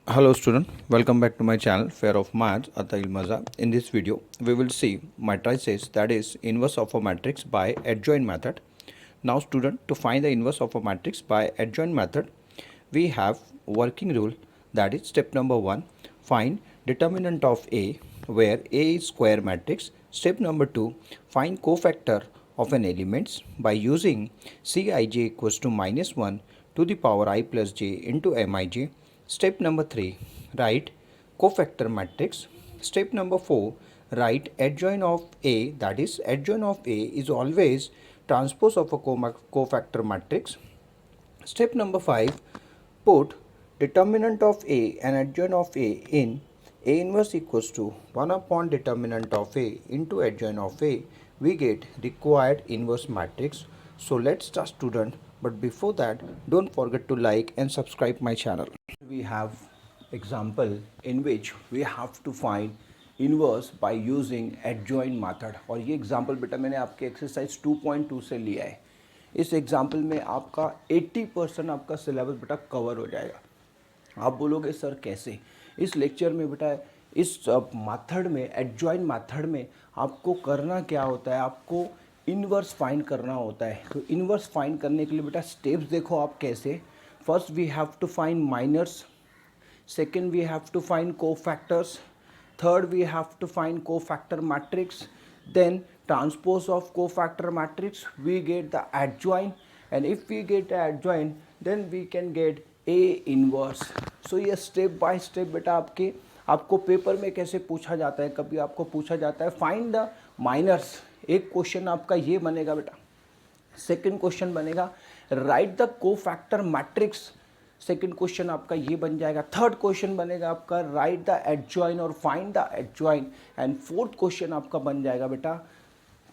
Hello student, welcome back to my channel Fair of Maths Atail Maza. In this video, we will see matrices, that is inverse of a matrix by adjoint method. Now student, to find the inverse of a matrix by adjoint method, we have working rule, that is step number 1, find determinant of A where A is square matrix. Step number 2, find cofactor of an elements by using Cij equals to minus 1 to the power I plus j into Mij. Step number 3, write cofactor matrix. Step number 4, write adjoint of A, that is adjoint of A is always transpose of a cofactor matrix. Step number 5, put determinant of A and adjoint of A in A inverse equals to 1 upon determinant of A into adjoint of A. We get required inverse matrix. So let's start student, but before that don't forget to like and subscribe my channel. We have example in which we have to find inverse by using adjoint method. और ये example बेटा मैंने आपके exercise 2.2 से लिया है। इस example में आपका 80% आपका सिलेबस बेटा कवर हो जाएगा। आप बोलोगे सर कैसे? इस लेक्चर में बेटा इस मेथड में, एडजॉइंट मेथड में आपको करना क्या होता है, आपको इनवर्स फाइंड करना होता है। तो इनवर्स फाइंड करने के लिए बेटा स्टेप्स देखो आप कैसे। First we have to find minors, second we have to find cofactors, third we have to find cofactor matrix, then transpose of cofactor matrix we get the adjoint, and if we get the adjoint then we can get A inverse. So ये step by step बेटा आपको paper में कैसे पूछा जाता है, कभी आपको पूछा जाता है फाइंड द माइनर्स। एक क्वेश्चन आपका ये बनेगा बेटा। सेकंड क्वेश्चन बनेगा right the cofactor matrix. Second question आपका ये बन जाएगा। थर्ड क्वेश्चन बनेगा आपका राइट द एडजॉइन और find the adjoin. And fourth question आपका बन जाएगा बेटा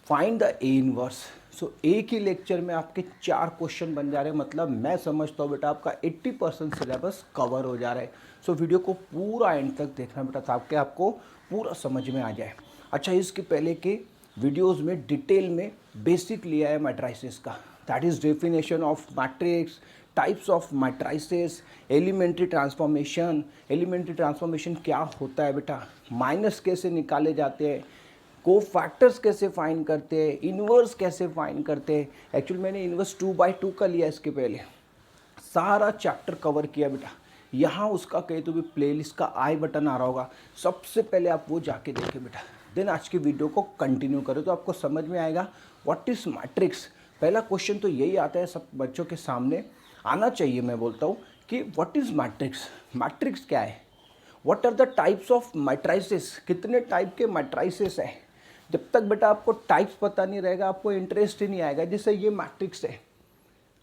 फाइंड द ए इनवर्स। सो एक ही लेक्चर में आपके 4 क्वेश्चन बन जा रहे हैं। मतलब मैं समझता हूँ बेटा आपका 80% सिलेबस कवर हो जा रहा है। सो वीडियो को पूरा एंड तक देखना बेटा ताकि आपको पूरा समझ में आ जाए। अच्छा, इसके पहले के वीडियोस में डिटेल में बेसिक लिया है मैट्रिसेस का, that is definition of matrix, types of matrices, elementary transformation. Elementary transformation क्या होता है बेटा, माइनस कैसे निकाले जाते हैं, कोफैक्टर्स कैसे फाइंड करते हैं, इनवर्स कैसे फाइंड करते हैं। एक्चुअली मैंने इनवर्स 2/2 का लिया इसके पहले, सारा चैप्टर कवर किया बेटा। यहाँ उसका कहे तो भी प्लेलिस्ट का आई बटन आ रहा होगा, सबसे पहले आप वो जाके देखें बेटा। देन आज की वीडियो को कंटिन्यू करो तो आपको समझ में आएगा व्हाट इज मैट्रिक्स। पहला क्वेश्चन तो यही आता है, सब बच्चों के सामने आना चाहिए। मैं बोलता हूँ कि व्हाट इज मैट्रिक्स, मैट्रिक्स क्या है, what are the types of matrices, कितने टाइप के मैट्रिसेस हैं। जब तक बेटा आपको टाइप्स पता नहीं रहेगा आपको इंटरेस्ट ही नहीं आएगा। जैसे ये मैट्रिक्स है,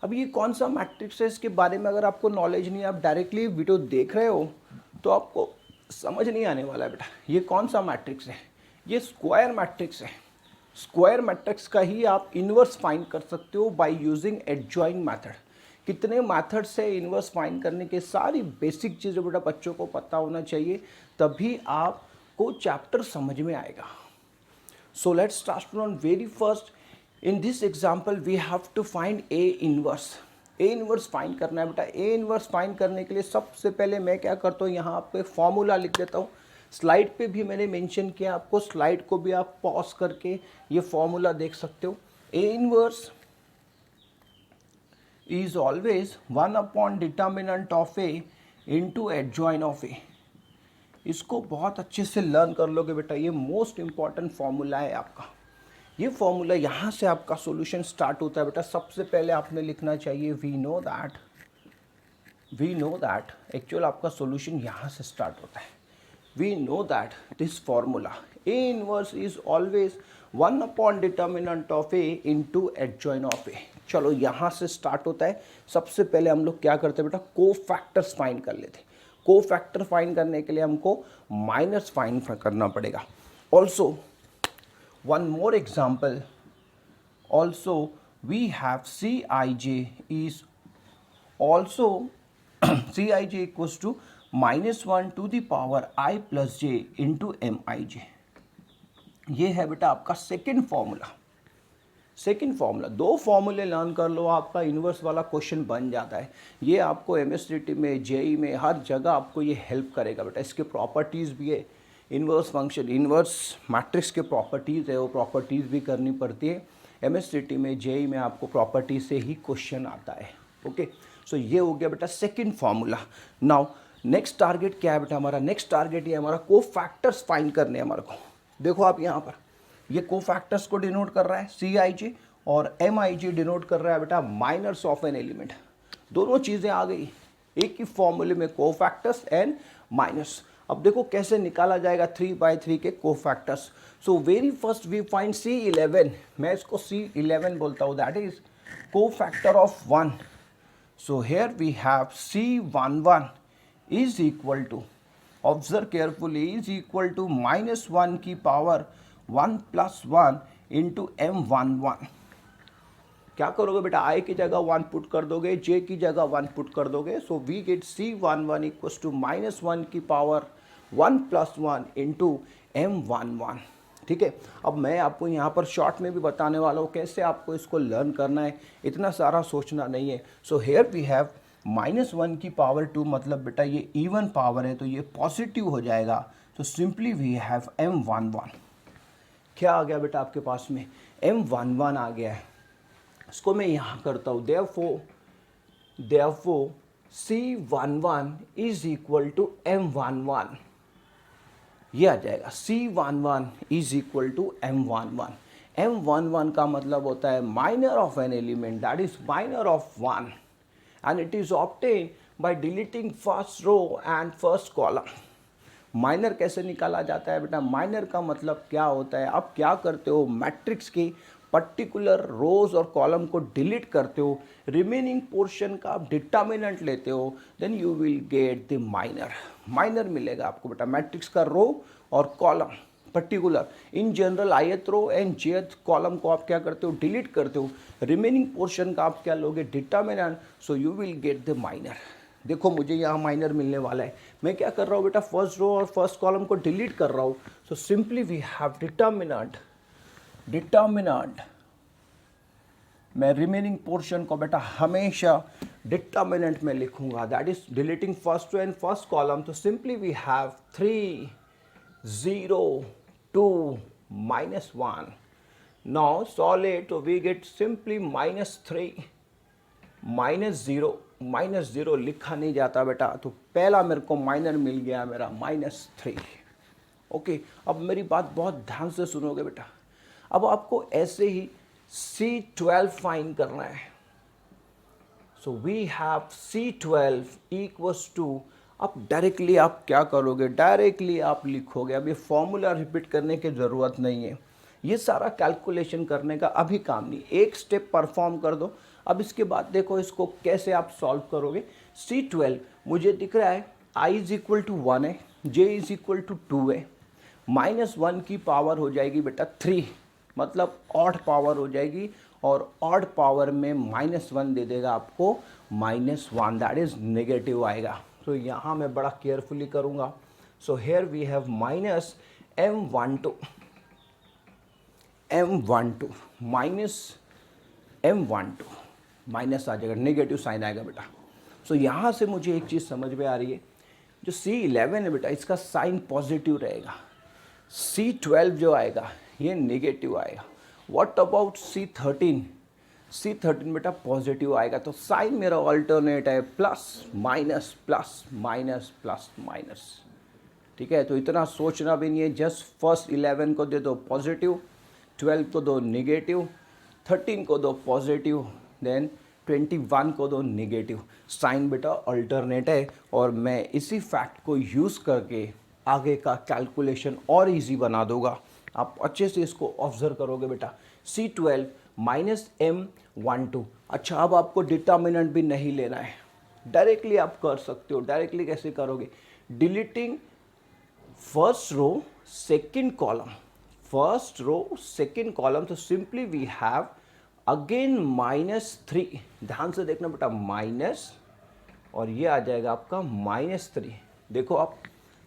अब ये कौन सा मैट्रिक्स है इसके बारे में अगर आपको नॉलेज नहीं है, आप डायरेक्टली वीडियो देख रहे हो तो आपको समझ नहीं आने वाला है बेटा ये कौन सा मैट्रिक्स है। ये स्क्वायर मैट्रिक्स है। स्क्वायर मैट्रिक्स का ही आप इनवर्स फाइंड कर सकते हो बाय यूजिंग एडजॉइंट मेथड। कितने मेथड से इनवर्स फाइंड करने के सारी बेसिक चीज़ें बेटा बच्चों को पता होना चाहिए, तभी आपको चैप्टर समझ में आएगा। So let's start from very first. In this example we have to find A inverse. A inverse find करना है बेटा। ए इनवर्स फाइंड करने के लिए सबसे पहले मैं क्या करता हूँ, यहाँ आपको एक फॉर्मूला लिख देता हूँ। स्लाइड पे भी मैंने मेंशन किया, आपको स्लाइड को भी आप पॉज करके ये फॉर्मूला देख सकते हो। A inverse is always 1 upon determinant of A into adjoint of A. इसको बहुत अच्छे से लर्न कर लोगे बेटा, ये मोस्ट इंपॉर्टेंट फॉर्मूला है आपका। ये फॉर्मूला यहाँ से आपका सॉल्यूशन स्टार्ट होता है बेटा। सबसे पहले आपने लिखना चाहिए वी नो दैट एक्चुअल आपका सॉल्यूशन यहाँ से स्टार्ट होता है। We know that this formula A inverse is always 1 upon determinant of A into adjoint of A। चलो यहाँ से स्टार्ट होता है। सबसे पहले हम लोग क्या करते हैं बेटा, कोफैक्टर्स फाइंड कर लेते हैं। कोफैक्टर फाइंड करने के लिए हमको माइनस फाइंड करना पड़ेगा। Also one more example, also we have Cij is also Cij equals to -1 to the power I plus J into Mij। ये है बेटा आपका सेकेंड फॉर्मूला। सेकंड फॉर्मूला, 2 फॉर्मूले लर्न कर लो, आपका इन्वर्स वाला क्वेश्चन बन जाता है। ये आपको एमएससीटी में, जेई में, हर जगह आपको ये हेल्प करेगा बेटा। इसके प्रॉपर्टीज़ भी है, इन्वर्स फंक्शन, इन्वर्स मैट्रिक्स के प्रॉपर्टीज़ है, वो प्रॉपर्टीज़ भी करनी पड़ती है। एमएससीटी में, जेई में आपको प्रॉपर्टी से ही क्वेश्चन आता है। ओके, सो ये हो गया बेटा second formula. Now next target क्या है बेटा हमारा? नेक्स्ट टारगेट ये हमारा कोफैक्टर्स फाइंड करने हैं हमारे को। देखो आप यहाँ पर ये कोफैक्टर्स को डिनोट कर रहा है CIG, और MIG डिनोट कर रहा है बेटा माइनर्स ऑफ एन एलिमेंट। दोनों चीज़ें आ गई एक ही फॉर्मूले में, कोफैक्टर्स एंड माइनस। अब देखो कैसे निकाला जाएगा 3/3 के cofactors. So very first we find C11, मैं इसको C11 बोलता हूँ, that is cofactor of 1। So here we have C11 is equal to, observe carefully, is equal to -1 की पावर 1 + 1 इंटू M11। क्या करोगे बेटा? I की जगह 1 पुट कर दोगे, J की जगह 1 पुट कर दोगे। So we get C11 equals to -1 की पावर 1 + 1 इंटू M11। ठीक है, अब मैं आपको यहाँ पर शॉर्ट में भी बताने वाला हूँ कैसे आपको इसको लर्न करना है, इतना सारा सोचना नहीं है। सो हेयर वी हैव -1 की पावर 2, मतलब बेटा ये इवन पावर है तो ये पॉजिटिव हो जाएगा। तो सिंपली वी हैव M11। क्या आ गया बेटा आपके पास में? M11 आ गया है। इसको मैं यहाँ करता हूँ, therefore C11 is equal to M11। ये आ जाएगा C11 is equal to M11। M11 का मतलब होता है minor of an element, that is minor of 1, and it is obtain by deleting first row and first column. Minor कैसे निकाला जाता है बेटा? माइनर का मतलब क्या होता है? आप क्या करते हो, मैट्रिक्स की पर्टिकुलर रोज और कॉलम को डिलीट करते हो, रिमेनिंग पोर्शन का आप डिटर्मिनेंट लेते हो, then you will get the minor. Minor मिलेगा आपको बेटा मैट्रिक्स का रो और column particular. In general ith row and jth column को आप क्या करते हो? डिलीट करते हो, रिमेनिंग पोर्शन का आप क्या लोगे? Determinant. So you will get the minor. देखो मुझे यहाँ माइनर मिलने वाला है, मैं क्या कर रहा हूँ बेटा? फर्स्ट रो और फर्स्ट कॉलम को डिलीट कर रहा हूँ। So simply we have determinant, मैं रिमेनिंग पोर्शन को बेटा हमेशा डिटर्मिनेंट में लिखूंगा, that is deleting first row and first column. तो simply we have 3 0 2 -1। Now solve it, तो वी गेट सिंपली -3 -0 लिखा नहीं जाता बेटा, तो पहला मेरे को माइनर मिल गया मेरा -3। ओके, अब मेरी बात बहुत ध्यान से सुनोगे बेटा। अब आपको ऐसे ही C12 फाइंड करना है। So we have C12 equals to, अब डायरेक्टली आप क्या करोगे? डायरेक्टली आप लिखोगे। अब ये फॉर्मूला रिपीट करने की ज़रूरत नहीं है, ये सारा कैलकुलेशन करने का अभी काम नहीं, एक स्टेप परफॉर्म कर दो। अब इसके बाद देखो इसको कैसे आप सॉल्व करोगे। C12 मुझे दिख रहा है I इज इक्वल टू 1 है, J इज इक्वल टू 2 है, -1 की पावर हो जाएगी बेटा 3, मतलब ऑड पावर हो जाएगी, और ऑड पावर में -1 दे देगा आपको -1, दैट इज नेगेटिव आएगा। तो यहाँ मैं बड़ा केयरफुली करूँगा। So here we have -M12 -M12 minus आ जाएगा, नेगेटिव साइन आएगा बेटा। सो यहाँ से मुझे एक चीज़ समझ में आ रही है, जो C11 है बेटा इसका साइन पॉजिटिव रहेगा, C12 जो आएगा ये नेगेटिव आएगा। What about C13? C13 बेटा पॉजिटिव आएगा, तो साइन मेरा अल्टरनेट है plus minus plus minus plus minus. ठीक है, तो इतना सोचना भी नहीं है, जस्ट फर्स्ट 11 को दे दो पॉजिटिव, 12 को दो नेगेटिव, 13 को दो पॉजिटिव, देन 21 को दो नेगेटिव। साइन बेटा अल्टरनेट है, और मैं इसी फैक्ट को यूज़ करके आगे का कैलकुलेशन और इजी बना दूंगा। आप अच्छे से इसको ऑब्जर्व करोगे बेटा। C12 -M12। अच्छा, अब आपको डिटर्मिनेंट भी नहीं लेना है, डायरेक्टली आप कर सकते हो। डायरेक्टली कैसे करोगे? Deleting first row second column, first row second column, तो सिंपली वी हैव अगेन -3। ध्यान से देखना बेटा, माइनस, और ये आ जाएगा आपका -3। देखो आप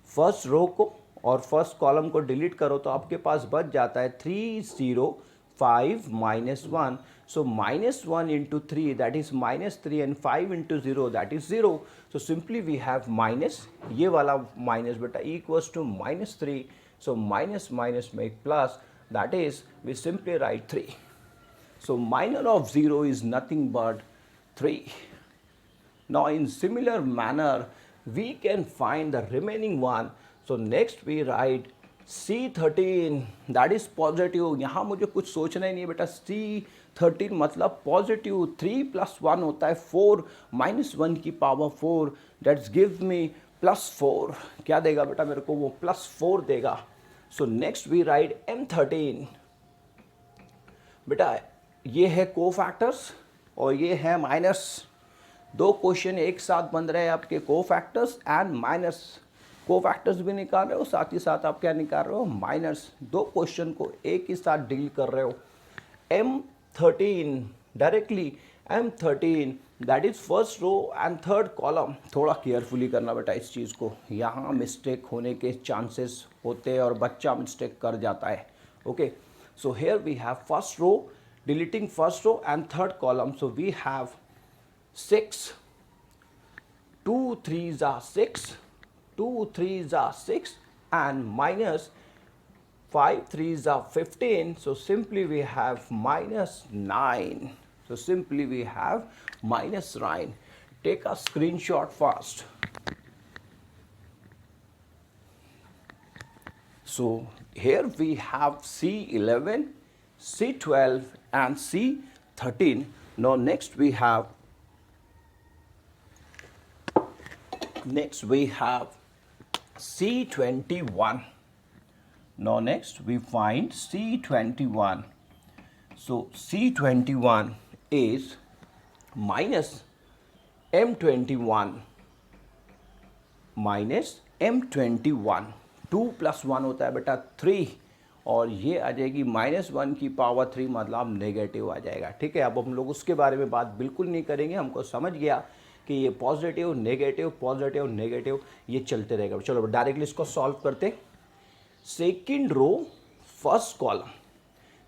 फर्स्ट रो को और फर्स्ट कॉलम को डिलीट करो तो आपके पास बच जाता है 3 0 5 minus 1. So minus 1 into 3, that is minus 3, and 5 into 0, that is 0. So simply we have minus, ये वाला minus beta equals to minus 3. So minus minus make plus, that is we simply write 3. So minor of 0 is nothing but 3. Now in similar manner we can find the remaining one. So next we write C13, that is positive. यहाँ मुझे कुछ सोचना ही नहीं है बेटा. C13 मतलब positive. 3 plus 1 होता है 4 माइनस 1 की power 4, that's give me plus 4. क्या देगा बेटा मेरे को? वो प्लस 4 देगा. So next we write M13. बेटा ये है कोफैक्टर्स और ये है माइनस. दो क्वेश्चन एक साथ बन रहे हैं आपके, कोफैक्टर्स एंड माइनस. कोफैक्टर्स भी निकाल रहे हो, साथ ही साथ आप क्या निकाल रहे हो? माइनस. दो क्वेश्चन को एक ही साथ डील कर रहे हो. M13 directly M13 that is first row and third column. थोड़ा केयरफुली करना बेटा इस चीज़ को, यहाँ मिस्टेक होने के चांसेस होते हैं और बच्चा मिस्टेक कर जाता है. Okay, so here we have first row, deleting first row and third column. So we have 6, 2 3s are 6, 2 3s are 6, and minus 5 3s are 15. So simply we have minus 9. So simply we have minus 9. Take a screenshot fast. So here we have C11, C12 and C13. Now next we have C21. Now next we find C21. So C21 is minus M21 minus M21. 2 plus 1 होता है बेटा 3, और ये आ जाएगी minus 1 की power 3, मतलब negative आ जाएगा. ठीक है, अब हम लोग उसके बारे में बात बिल्कुल नहीं करेंगे. हमको समझ गया कि ये पॉजिटिव नेगेटिव ये चलते रहेगा. चलो डायरेक्टली इसको सॉल्व करते. Second row first column,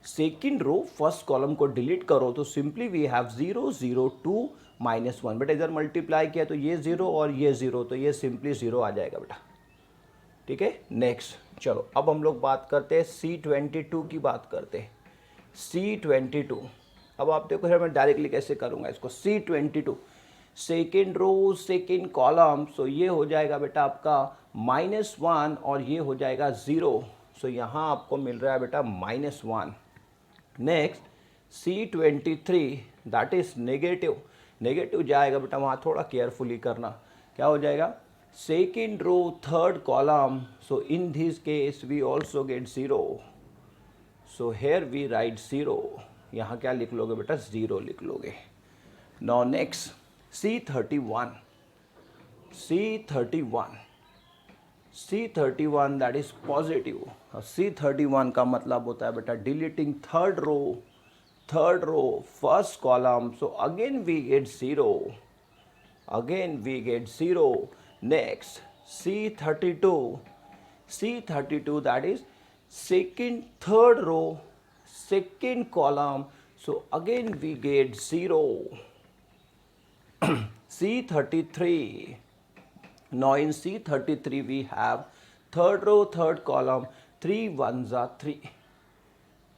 second row first column को डिलीट करो तो सिंपली वी हैव 0 0 2 माइनस 1. बेटा इधर मल्टीप्लाई किया तो ये 0 और ये 0, तो ये सिंपली 0 आ जाएगा बेटा. ठीक है, नेक्स्ट चलो अब हम लोग बात करते हैं C22 की बात करते हैं. C22, अब आप देखो सर मैं डायरेक्टली कैसे करूँगा इसको. C22 second row second column. So ये हो जाएगा बेटा आपका -1 और ये हो जाएगा 0. सो यहाँ आपको मिल रहा है बेटा -1. Next C23 that is negative. Negative जाएगा बेटा वहाँ, थोड़ा केयरफुली करना. क्या हो जाएगा? Second row third column. So in this case we also get 0. So here we write 0. यहाँ क्या लिख लोगे बेटा? 0 लिख लोगे. Now next C31. C31 that is positive. C31 का मतलब होता है बेटा deleting third row first column. So again we get 0. Next C32 that is second third row second column. So again we get 0. C33. Now in C33 we have third row third column. 3 1s are 3.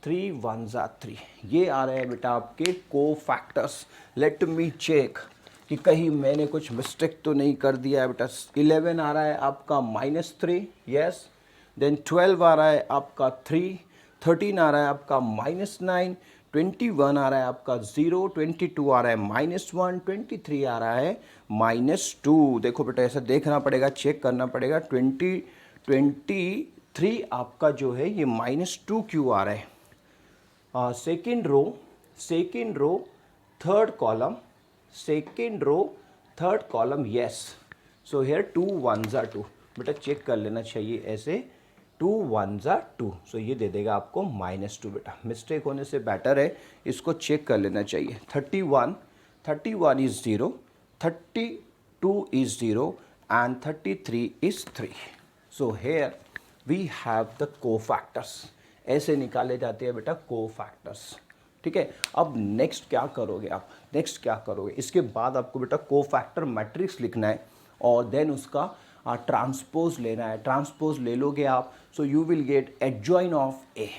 3 1s are 3. ये आ रहे हैं बेटा आपके cofactors. Let me check कि कहीं मैंने कुछ mistake तो नहीं कर दिया है बेटा. 11 आ रहा है आपका -3, यस. देन 12 आ रहा है आपका 3. 13 आ रहा है आपका -9. 21 आ रहा है आपका 0. 22 आ रहा है -1. 23 आ रहा है -2. देखो बेटा ऐसा देखना पड़ेगा, चेक करना पड़ेगा. 23 आपका जो है ये -2 क्यों आ रहा है? Second row third column. Second row third column, yes. So here 2 1s are 2. बेटा चेक कर लेना चाहिए ऐसे. 2 1s are 2. सो ये दे देगा आपको -2 बेटा. मिस्टेक होने से बेटर है इसको चेक कर लेना चाहिए. 31 is 0, 32 is 0 and 33 is 3. So here we have the cofactors. ऐसे निकाले जाते हैं बेटा कोफैक्टर्स। ठीक है, अब नेक्स्ट क्या करोगे आप, नेक्स्ट क्या करोगे, इसके बाद आपको बेटा कोफैक्टर मैट्रिक्स लिखना है और देन उसका ट्रांसपोज लेना है। ट्रांसपोज ले लोगे आप, so you will get adjoint of A,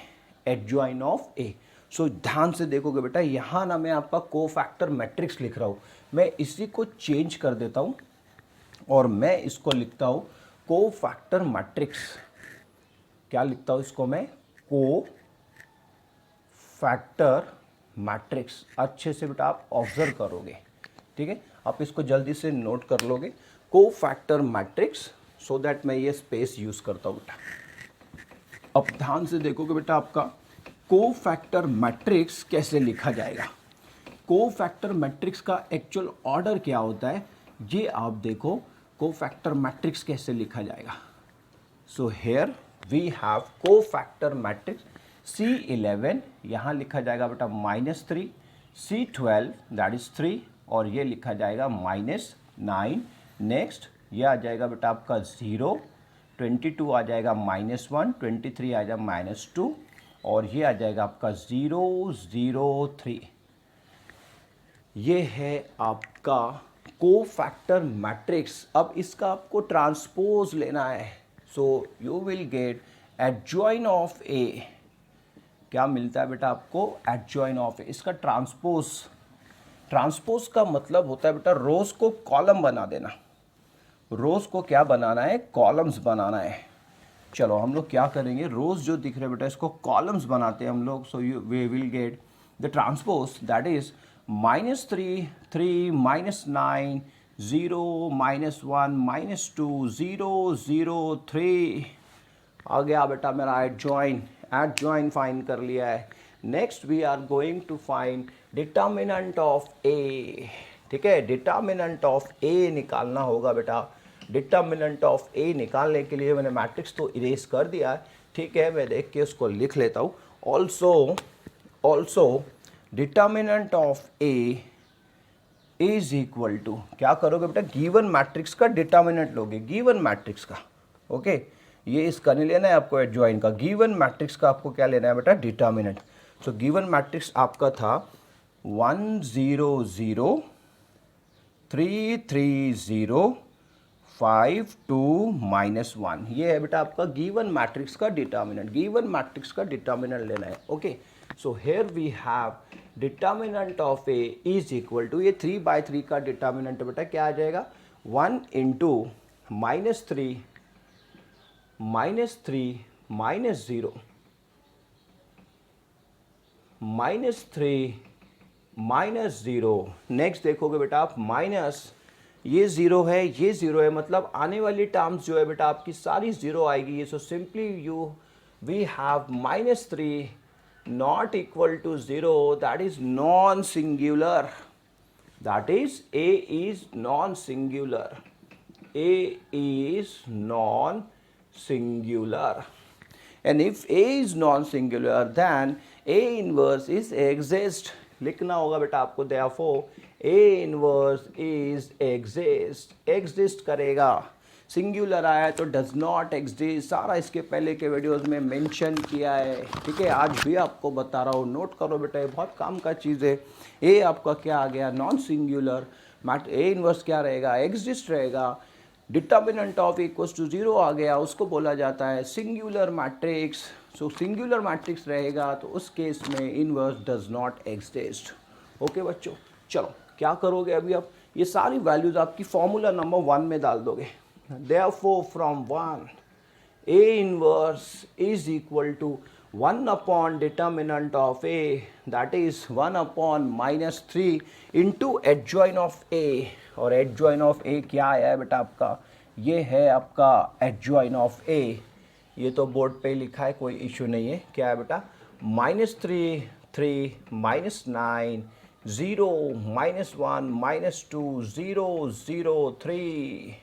adjoint of A. So ध्यान से देखोगे बेटा, यहाँ ना मैं आपका कोफैक्टर मैट्रिक्स लिख रहा हूँ, मैं इसी को चेंज कर देता हूँ और मैं इसको लिखता हूँ कोफैक्टर मैट्रिक्स। क्या लिखता हूँ इसको मैं, कोफैक्टर मैट्रिक्स। अच्छे से बेटा आप ऑब्जर्व करोगे, ठीक है, आप इसको जल्दी से नोट कर लोगे, कोफैक्टर मैट्रिक्स, सो दैट मैं ये स्पेस यूज करता हूँ बेटा। अब ध्यान से देखोगे बेटा, आपका कोफैक्टर मैट्रिक्स कैसे लिखा जाएगा। कोफैक्टर मैट्रिक्स का एक्चुअल ऑर्डर क्या होता है, ये आप देखो, कोफैक्टर मैट्रिक्स कैसे लिखा जाएगा। So here we have cofactor matrix C11, यहाँ लिखा जाएगा बेटा -3, C12 दैट इज 3 और ये लिखा जाएगा -9। नेक्स्ट ये आ जाएगा बेटा आपका 0, 22 आ जाएगा -1, 23 आ जाएगा -2 और ये आ जाएगा आपका 0, 0, 3। ये है आपका कोफैक्टर मैट्रिक्स। अब इसका आपको ट्रांसपोज लेना है, so you will get adjoint of A. क्या मिलता है बेटा आपको, एडजॉइन ऑफ ए। इसका ट्रांसपोज, ट्रांसपोज का मतलब होता है बेटा रोज को कॉलम बना देना। रोज को क्या बनाना है, कॉलम्स बनाना है। चलो हम लोग क्या करेंगे, रोज जो दिख रहे हैं बेटा इसको कॉलम्स बनाते हैं हम लोग। So you we will get the transpose that is -3, 3, -9, 0, -1, -2, 0, 0, 3 आ गया बेटा मेरा एडजॉइन। एडजॉइन फाइंड कर लिया है। Next we are going to find determinant of A. ठीक है, डिटर्मिनेंट ऑफ ए निकालना होगा बेटा। डिटर्मिनेंट ऑफ ए निकालने के लिए मैंने मैट्रिक्स तो इरेज कर दिया है, ठीक है, मैं देख के उसको लिख लेता हूँ। Also determinant of A is equal to, क्या करोगे बेटा, गिवन मैट्रिक्स का डिटर्मिनेंट लोगे, गिवन मैट्रिक्स का। ओके, ये इसका नहीं लेना है आपको एडजॉइन का, गिवन मैट्रिक्स का आपको क्या लेना है बेटा, डिटर्मिनेंट। सो गिवन मैट्रिक्स आपका था 1 0 0 3 3 0 5 2 -1। ये है बेटा आपका गिवन मैट्रिक्स का डिटर्मिनेंट। गिवन मैट्रिक्स का डिटर्मिनेंट लेना है। Okay, so here we have determinant of A is equal to, ये 3/3 का डिटर्मिनेंट बेटा क्या आ जाएगा, 1 इंटू -3 -3 -0 -3 -0। नेक्स्ट देखोगे बेटा आप, माइनस ये 0 है, ये 0 है, मतलब आने वाली टर्म्स जो है बेटा आपकी सारी 0 आएगी। So simply we have -3 not equal to 0, that is non singular, that is A is non singular, A is non-singular, and if A is non-singular then A inverse is exist। लिखना होगा बेटा आपको, therefore A inverse is exist करेगा। Singular आया तो does not exist, सारा इसके पहले के वीडियोस में मेंशन किया है। ठीक है, आज भी आपको बता रहा हूँ, नोट करो बेटा, ये बहुत काम का चीज़ है। ए आपका क्या आ गया, नॉन सिंगुलर, ए इनवर्स क्या रहेगा, एग्जिस्ट रहेगा। डिटर्मिनेंट ऑफ इक्वल्स टू 0 आ गया, उसको बोला जाता है सिंगुलर मैट्रिक्स। सो सिंगुलर मैट्रिक्स रहेगा तो उस केस में inverse does not exist. Okay बच्चों, चलो क्या करोगे अभी आप, ये सारी वैल्यूज आपकी फॉर्मूला नंबर 1 में डाल दोगे। Therefore from 1 A inverse is equal to 1 upon determinant of A, that is 1 upon -3 into adjoint of A। और adjoint of A क्या है बेटा आपका, ये है आपका adjoint of A। ये तो बोर्ड पे लिखा है, कोई इशू नहीं है। क्या है बेटा, -3 3 -9 0 -1 -2 0 0 3।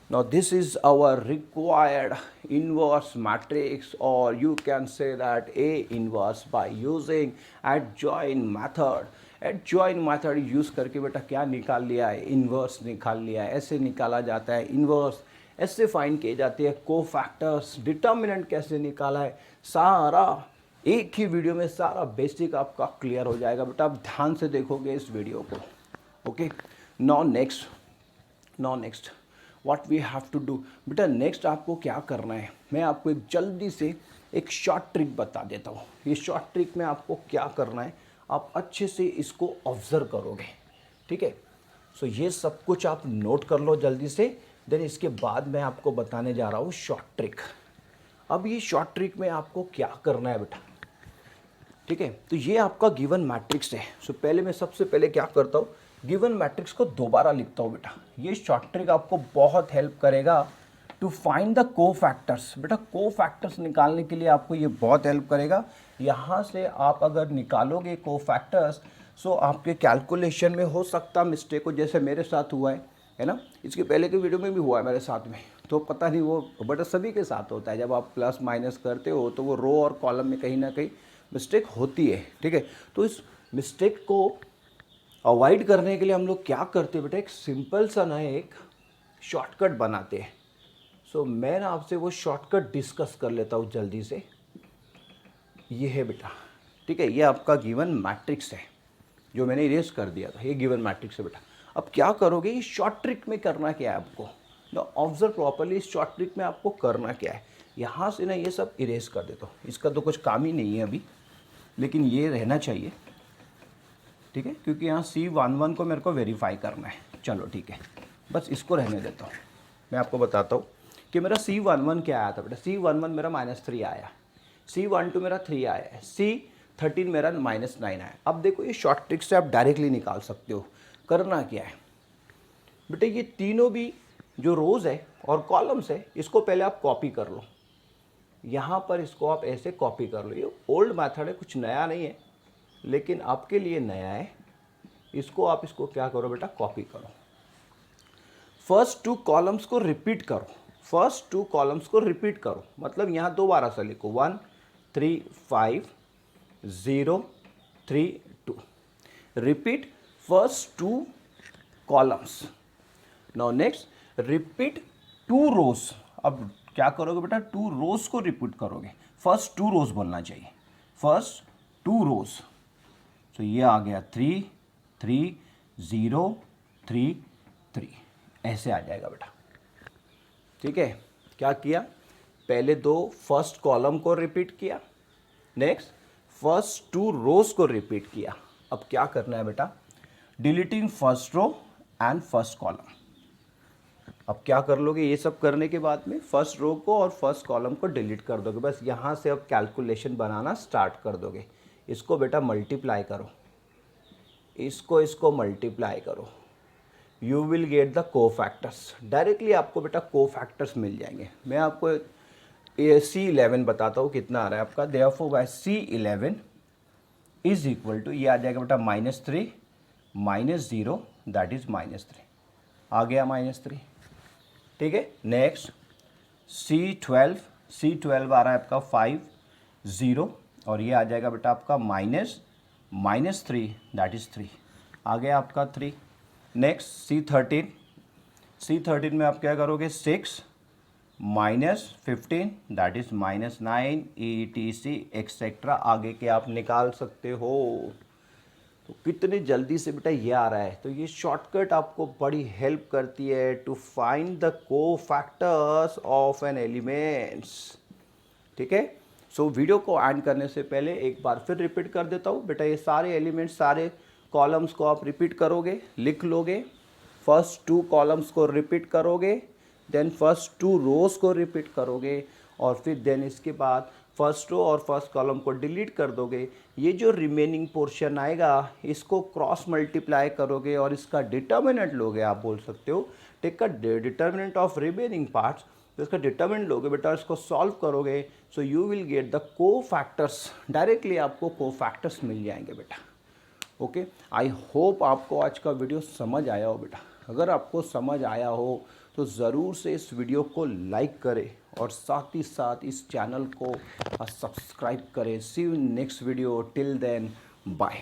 Now this is our required inverse matrix, or you can say that A inverse by using adjoint method। adjoint method use करके बेटा क्या निकाल लिया है, इन्वर्स निकाल लिया है। ऐसे निकाला जाता है इन्वर्स। ऐसे फाइंड किए जाते हैं, को फैक्टर्स, डिटर्मिनेंट कैसे निकाला है, सारा एक ही वीडियो में सारा बेसिक आपका क्लियर हो जाएगा बेटा। आप ध्यान से देखोगे इस वीडियो को। Okay, now next what we have to do बेटा। नेक्स्ट आपको क्या करना है, मैं आपको एक जल्दी से एक शॉर्ट ट्रिक बता देता हूँ। ये शॉर्ट ट्रिक में आपको क्या करना है, आप अच्छे से इसको ऑब्जर्व करोगे, ठीक है। सो ये सब कुछ आप नोट कर लो जल्दी से, देन इसके बाद मैं आपको बताने जा रहा हूँ शॉर्ट ट्रिक। अब ये शॉर्ट ट्रिक में आपको क्या करना है बेटा, ठीक है। तो ये आपका गिवन मैट्रिक्स है। सो पहले मैं सबसे पहले क्या करता हूँ, गिवन मैट्रिक्स को दोबारा लिखता हूँ बेटा। ये शॉर्ट ट्रिक आपको बहुत हेल्प करेगा टू फाइंड द को फैक्टर्स। बेटा को फैक्टर्स निकालने के लिए आपको ये बहुत हेल्प करेगा। यहाँ से आप अगर निकालोगे को फैक्टर्स, सो आपके कैलकुलेशन में हो सकता मिस्टेक हो, जैसे मेरे साथ हुआ है ना। इसके पहले के वीडियो में भी हुआ है मेरे साथ में, तो पता नहीं वो, बट सभी के साथ होता है। जब आप प्लस माइनस करते हो तो वो रो और कॉलम में कहीं ना कहीं मिस्टेक होती है, ठीक है। तो इस मिस्टेक को अवॉइड करने के लिए हम लोग क्या करते हैं बेटा, एक सिंपल सा ना एक शॉर्टकट बनाते हैं। सो मैं ना आपसे वो शॉर्टकट डिस्कस कर लेता हूँ जल्दी से। ये है बेटा, ठीक है, ये आपका गिवन मैट्रिक्स है जो मैंने इरेज कर दिया था। ये गिवन मैट्रिक्स है बेटा। अब क्या करोगे, ये शॉर्ट ट्रिक में करना क्या है आपको, ऑब्जर्व प्रॉपरली। इस शॉर्ट ट्रिक में आपको करना क्या है, यहाँ से ना ये सब इरेज कर देता हूँ। इसका तो कुछ काम ही नहीं है अभी, लेकिन ये रहना चाहिए, ठीक है, क्योंकि यहाँ C11 को मेरे को वेरीफाई करना है। चलो ठीक है, बस इसको रहने देता हूँ। मैं आपको बताता हूँ कि मेरा C11 क्या आया था बेटा। C11 मेरा -3 आया, C12 मेरा 3 आया है, C13 मेरा -9 आया। अब देखो ये शॉर्ट ट्रिक से आप डायरेक्टली निकाल सकते हो। करना क्या है बेटा, ये तीनों भी जो रोज़ है और कॉलम्स है, इसको पहले आप कॉपी कर लो। यहाँ पर इसको आप ऐसे कॉपी कर लो। ये ओल्ड मेथड है, कुछ नया नहीं है, लेकिन आपके लिए नया है। इसको क्या करो बेटा, कॉपी करो। फर्स्ट 2 कॉलम्स को रिपीट करो, फर्स्ट 2 कॉलम्स को रिपीट करो। मतलब यहाँ दोबारा से लिखो 1 3 5 0 3 2। Repeat first 2 columns. Now next repeat 2 रोज। अब क्या करोगे बेटा, 2 रोज को रिपीट करोगे। फर्स्ट 2 रोज बोलना चाहिए, फर्स्ट 2 रोज। तो ये आ गया 3 3 0 3 3, ऐसे आ जाएगा बेटा, ठीक है। क्या किया, पहले 2 फर्स्ट कॉलम को रिपीट किया, नेक्स्ट फर्स्ट 2 रोज को रिपीट किया। अब क्या करना है बेटा, deleting first row and first column. अब क्या कर लोगे, ये सब करने के बाद में फर्स्ट रो को और फर्स्ट कॉलम को डिलीट कर दोगे। बस यहाँ से अब कैलकुलेशन बनाना स्टार्ट कर दोगे। इसको बेटा मल्टीप्लाई करो, इसको मल्टीप्लाई करो, यू विल गेट द को फैक्टर्स। डायरेक्टली आपको बेटा को फैक्टर्स मिल जाएंगे। मैं आपको C11 बताता हूँ कितना आ रहा है आपका। Therefore by C11 is equal to, ये आ जाएगा बेटा -3 -0 दैट इज -3, आ गया -3, ठीक है। नेक्स्ट C12 आ रहा है आपका 5 0, और ये आ जाएगा बेटा आपका -3 दैट इज 3, आ गया आपका 3। नेक्स्ट C13 में आप क्या करोगे, 6 -15 दैट इज -9, ETC एक्सेट्रा आगे के आप निकाल सकते हो। तो कितनी जल्दी से बेटा ये आ रहा है। तो ये शॉर्टकट आपको बड़ी हेल्प करती है टू फाइंड द को फैक्टर्स ऑफ एन एलिमेंट्स, ठीक है। सो वीडियो को एंड करने से पहले एक बार फिर रिपीट कर देता हूँ बेटा। ये सारे एलिमेंट्स, सारे कॉलम्स को आप रिपीट करोगे, लिख लोगे। फर्स्ट 2 कॉलम्स को रिपीट करोगे, देन फर्स्ट 2 रोज को रिपीट करोगे, और फिर देन इसके बाद फर्स्ट रो और फर्स्ट कॉलम को डिलीट कर दोगे। ये जो रिमेनिंग पोर्शन आएगा इसको क्रॉस मल्टीप्लाई करोगे और इसका डिटर्मिनेंट लोगे। आप बोल सकते हो टेक का डिटर्मिनेंट ऑफ रिमेनिंग पार्ट्स, तो इसका डिटर्मिनेंट लोगे बेटा, इसको सॉल्व करोगे। सो यू विल गेट द को फैक्टर्स। डायरेक्टली आपको को फैक्टर्स मिल जाएंगे बेटा। ओके, आई होप आपको आज का वीडियो समझ आया हो बेटा। अगर आपको समझ आया हो तो ज़रूर से इस वीडियो को लाइक करें और साथ ही साथ इस चैनल को सब्सक्राइब करें। See you next video, till then bye.